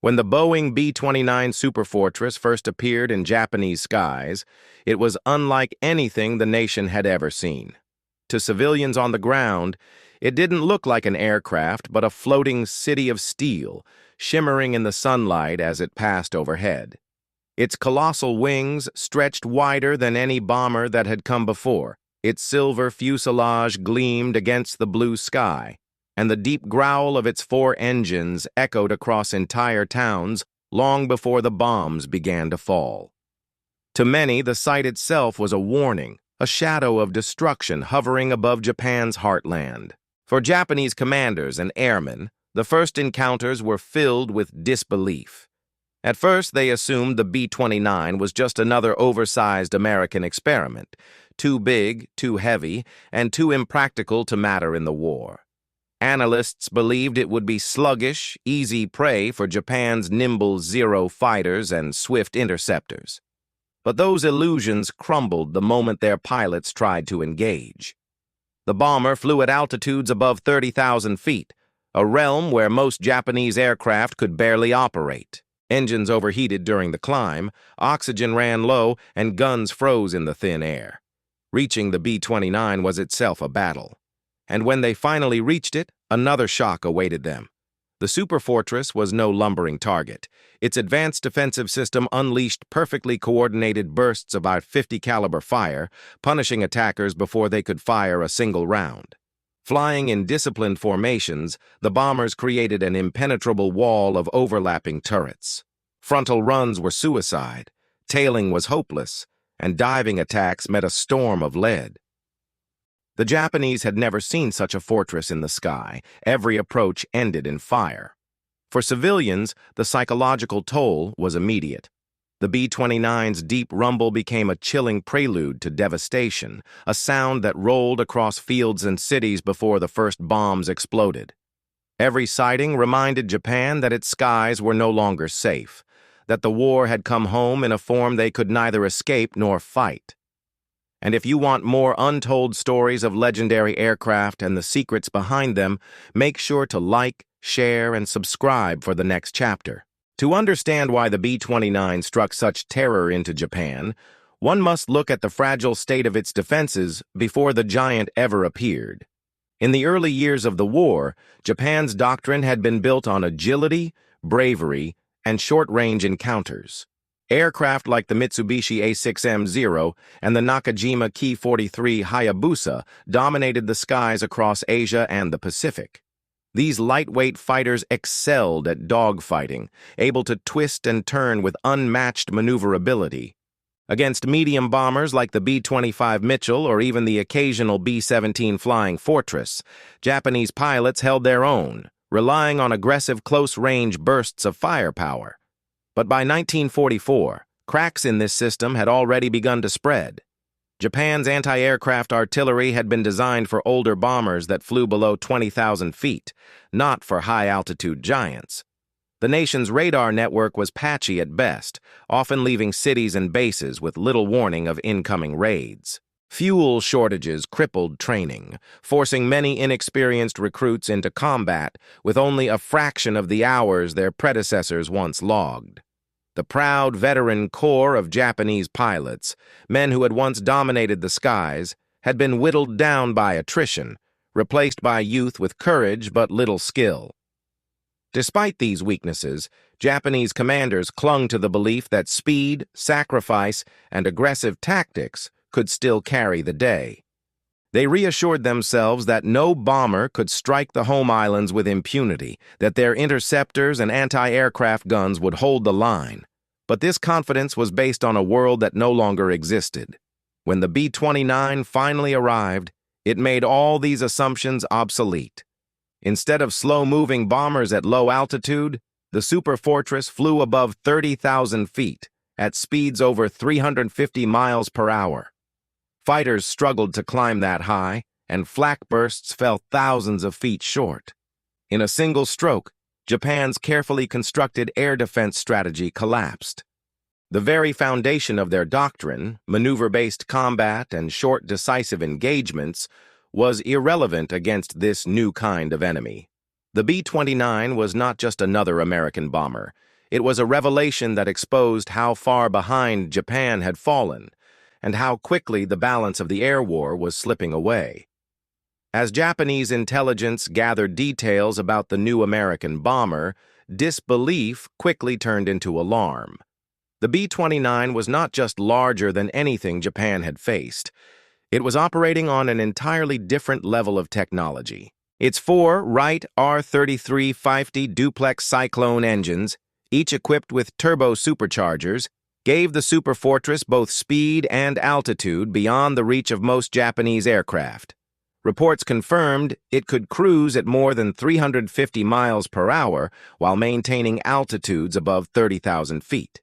When the Boeing B-29 Superfortress first appeared in Japanese skies, it was unlike anything the nation had ever seen. To civilians on the ground, it didn't look like an aircraft but a floating city of steel, shimmering in the sunlight as it passed overhead. Its colossal wings stretched wider than any bomber that had come before. Its silver fuselage gleamed against the blue sky, and the deep growl of its four engines echoed across entire towns long before the bombs began to fall. To many, the sight itself was a warning, a shadow of destruction hovering above Japan's heartland. For Japanese commanders and airmen, the first encounters were filled with disbelief. At first, they assumed the B-29 was just another oversized American experiment, too big, too heavy, and too impractical to matter in the war. Analysts believed it would be sluggish, easy prey for Japan's nimble Zero fighters and swift interceptors. But those illusions crumbled the moment their pilots tried to engage. The bomber flew at altitudes above 30,000 feet, a realm where most Japanese aircraft could barely operate. Engines overheated during the climb, oxygen ran low, and guns froze in the thin air. Reaching the B-29 was itself a battle. And when they finally reached it, another shock awaited them. The Superfortress was no lumbering target. Its advanced defensive system unleashed perfectly coordinated bursts of about 50 caliber fire, punishing attackers before they could fire a single round. Flying in disciplined formations, the bombers created an impenetrable wall of overlapping turrets. Frontal runs were suicide, tailing was hopeless, and diving attacks met a storm of lead. The Japanese had never seen such a fortress in the sky. Every approach ended in fire. For civilians, the psychological toll was immediate. The B-29's deep rumble became a chilling prelude to devastation, a sound that rolled across fields and cities before the first bombs exploded. Every sighting reminded Japan that its skies were no longer safe, that the war had come home in a form they could neither escape nor fight. And if you want more untold stories of legendary aircraft and the secrets behind them, make sure to like, share, and subscribe for the next chapter. To understand why the B-29 struck such terror into Japan, one must look at the fragile state of its defenses before the giant ever appeared. In the early years of the war, Japan's doctrine had been built on agility, bravery, and short-range encounters. Aircraft like the Mitsubishi A6M0 and the Nakajima Ki-43 Hayabusa dominated the skies across Asia and the Pacific. These lightweight fighters excelled at dogfighting, able to twist and turn with unmatched maneuverability. Against medium bombers like the B-25 Mitchell or even the occasional B-17 Flying Fortress, Japanese pilots held their own, relying on aggressive close-range bursts of firepower. But by 1944, cracks in this system had already begun to spread. Japan's anti-aircraft artillery had been designed for older bombers that flew below 20,000 feet, not for high-altitude giants. The nation's radar network was patchy at best, often leaving cities and bases with little warning of incoming raids. Fuel shortages crippled training, forcing many inexperienced recruits into combat with only a fraction of the hours their predecessors once logged. The proud veteran corps of Japanese pilots, men who had once dominated the skies, had been whittled down by attrition, replaced by youth with courage but little skill. Despite these weaknesses, Japanese commanders clung to the belief that speed, sacrifice, and aggressive tactics could still carry the day. They reassured themselves that no bomber could strike the home islands with impunity, that their interceptors and anti-aircraft guns would hold the line. But this confidence was based on a world that no longer existed. When the B-29 finally arrived, it made all these assumptions obsolete. Instead of slow-moving bombers at low altitude, the Superfortress flew above 30,000 feet, at speeds over 350 miles per hour. Fighters struggled to climb that high, and flak bursts fell thousands of feet short. In a single stroke, Japan's carefully constructed air defense strategy collapsed. The very foundation of their doctrine, maneuver-based combat and short, decisive engagements, was irrelevant against this new kind of enemy. The B-29 was not just another American bomber. It was a revelation that exposed how far behind Japan had fallen and how quickly the balance of the air war was slipping away. As Japanese intelligence gathered details about the new American bomber, disbelief quickly turned into alarm. The B-29 was not just larger than anything Japan had faced. It was operating on an entirely different level of technology. Its four Wright R-33 50 duplex Cyclone engines, each equipped with turbo superchargers, gave the Superfortress both speed and altitude beyond the reach of most Japanese aircraft. Reports confirmed it could cruise at more than 350 miles per hour while maintaining altitudes above 30,000 feet.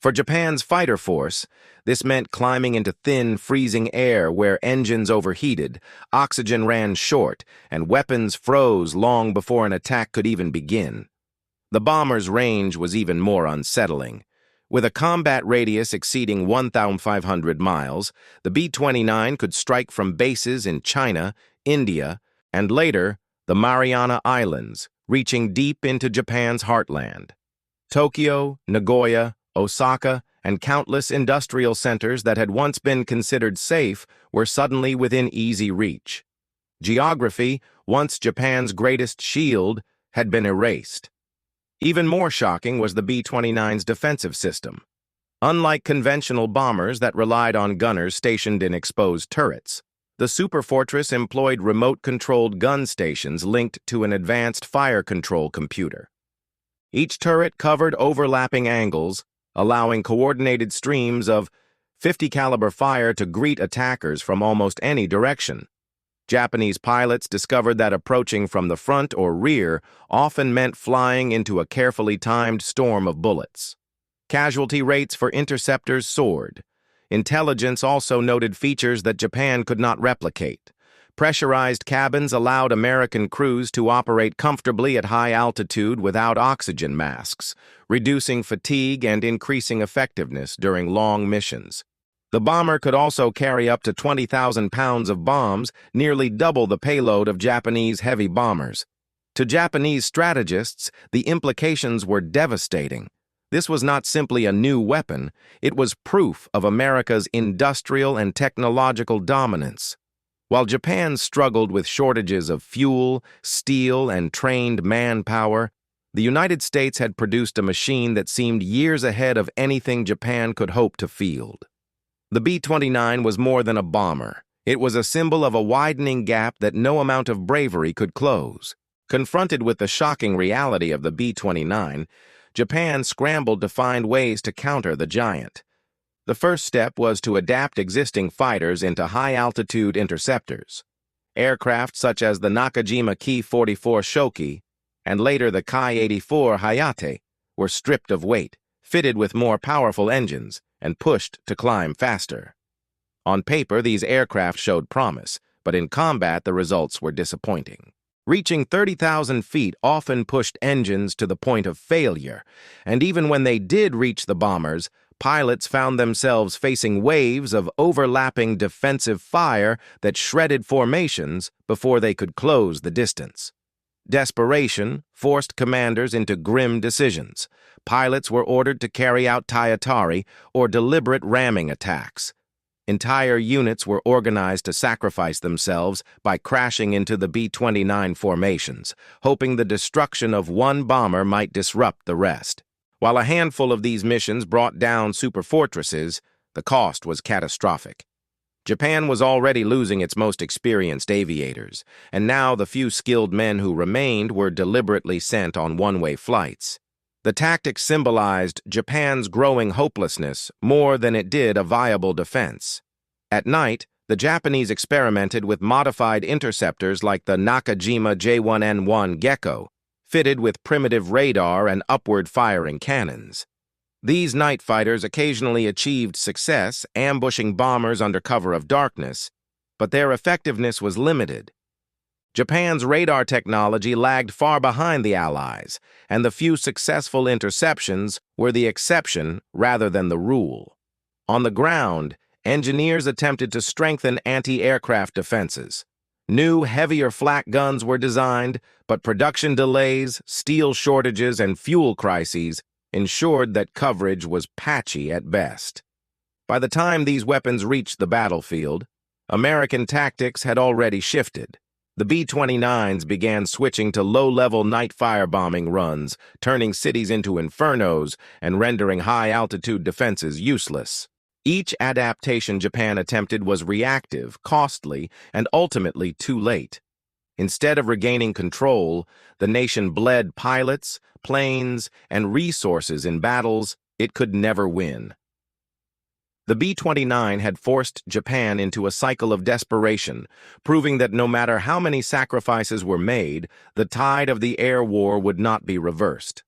For Japan's fighter force, this meant climbing into thin, freezing air where engines overheated, oxygen ran short, and weapons froze long before an attack could even begin. The bomber's range was even more unsettling. With a combat radius exceeding 1,500 miles, the B-29 could strike from bases in China, India, and later, the Mariana Islands, reaching deep into Japan's heartland. Tokyo, Nagoya, Osaka, and countless industrial centers that had once been considered safe were suddenly within easy reach. Geography, once Japan's greatest shield, had been erased. Even more shocking was the B-29's defensive system. Unlike conventional bombers that relied on gunners stationed in exposed turrets, the Superfortress employed remote-controlled gun stations linked to an advanced fire control computer. Each turret covered overlapping angles, allowing coordinated streams of .50 caliber fire to greet attackers from almost any direction. Japanese pilots discovered that approaching from the front or rear often meant flying into a carefully timed storm of bullets. Casualty rates for interceptors soared. Intelligence also noted features that Japan could not replicate. Pressurized cabins allowed American crews to operate comfortably at high altitude without oxygen masks, reducing fatigue and increasing effectiveness during long missions. The bomber could also carry up to 20,000 pounds of bombs, nearly double the payload of Japanese heavy bombers. To Japanese strategists, the implications were devastating. This was not simply a new weapon, it was proof of America's industrial and technological dominance. While Japan struggled with shortages of fuel, steel, and trained manpower, the United States had produced a machine that seemed years ahead of anything Japan could hope to field. The B-29 was more than a bomber. It was a symbol of a widening gap that no amount of bravery could close. Confronted with the shocking reality of the B-29, Japan scrambled to find ways to counter the giant. The first step was to adapt existing fighters into high-altitude interceptors. Aircraft such as the Nakajima Ki-44 Shoki and later the Ki-84 Hayate were stripped of weight, fitted with more powerful engines, and pushed to climb faster. On paper, these aircraft showed promise, but in combat the results were disappointing. Reaching 30,000 feet often pushed engines to the point of failure, and even when they did reach the bombers, pilots found themselves facing waves of overlapping defensive fire that shredded formations before they could close the distance. Desperation forced commanders into grim decisions. Pilots were ordered to carry out Tayatari, or deliberate ramming attacks. Entire units were organized to sacrifice themselves by crashing into the B-29 formations, hoping the destruction of one bomber might disrupt the rest. While a handful of these missions brought down superfortresses, the cost was catastrophic. Japan was already losing its most experienced aviators, and now the few skilled men who remained were deliberately sent on one-way flights. The tactic symbolized Japan's growing hopelessness more than it did a viable defense. At night, the Japanese experimented with modified interceptors like the Nakajima J1N1 Gecko, fitted with primitive radar and upward-firing cannons. These night fighters occasionally achieved success, ambushing bombers under cover of darkness, but their effectiveness was limited. Japan's radar technology lagged far behind the Allies, and the few successful interceptions were the exception rather than the rule. On the ground, engineers attempted to strengthen anti-aircraft defenses. New, heavier flak guns were designed, but production delays, steel shortages, and fuel crises ensured that coverage was patchy at best. By the time these weapons reached the battlefield, American tactics had already shifted. The B-29s began switching to low-level night firebombing runs, turning cities into infernos and rendering high-altitude defenses useless. Each adaptation Japan attempted was reactive, costly, and ultimately too late. Instead of regaining control, the nation bled pilots, planes, and resources in battles it could never win. The B-29 had forced Japan into a cycle of desperation, proving that no matter how many sacrifices were made, the tide of the air war would not be reversed.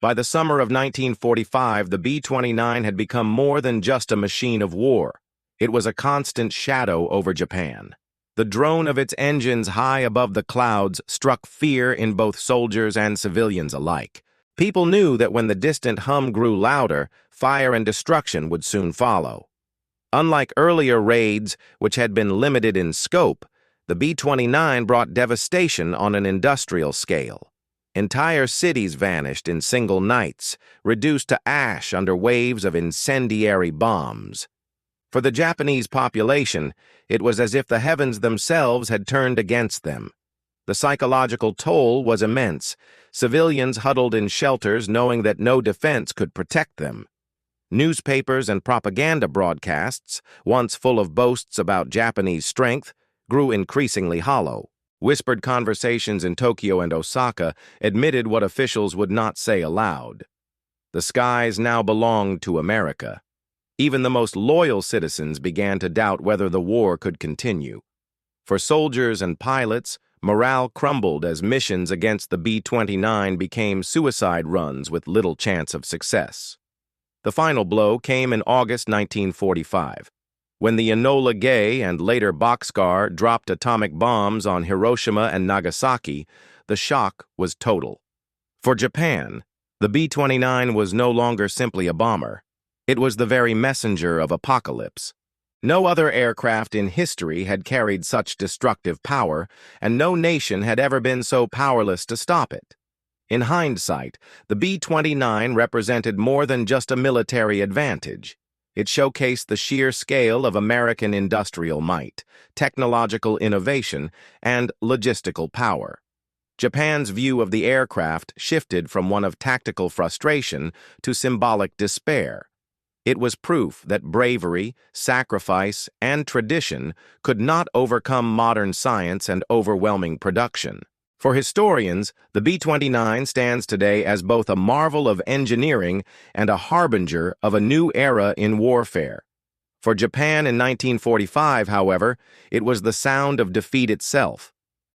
By the summer of 1945, the B-29 had become more than just a machine of war. It was a constant shadow over Japan. The drone of its engines high above the clouds struck fear in both soldiers and civilians alike. People knew that when the distant hum grew louder, fire and destruction would soon follow. Unlike earlier raids, which had been limited in scope, the B-29 brought devastation on an industrial scale. Entire cities vanished in single nights, reduced to ash under waves of incendiary bombs. For the Japanese population, it was as if the heavens themselves had turned against them. The psychological toll was immense. Civilians huddled in shelters knowing that no defense could protect them. Newspapers and propaganda broadcasts, once full of boasts about Japanese strength, grew increasingly hollow. Whispered conversations in Tokyo and Osaka admitted what officials would not say aloud. The skies now belonged to America. Even the most loyal citizens began to doubt whether the war could continue. For soldiers and pilots, morale crumbled as missions against the B-29 became suicide runs with little chance of success. The final blow came in August 1945, when the Enola Gay and later Bockscar dropped atomic bombs on Hiroshima and Nagasaki. The shock was total. For Japan, the B-29 was no longer simply a bomber. It was the very messenger of apocalypse. No other aircraft in history had carried such destructive power, and no nation had ever been so powerless to stop it. In hindsight, the B-29 represented more than just a military advantage. It showcased the sheer scale of American industrial might, technological innovation, and logistical power. Japan's view of the aircraft shifted from one of tactical frustration to symbolic despair. It was proof that bravery, sacrifice, and tradition could not overcome modern science and overwhelming production. For historians, the B-29 stands today as both a marvel of engineering and a harbinger of a new era in warfare. For Japan in 1945, however, it was the sound of defeat itself.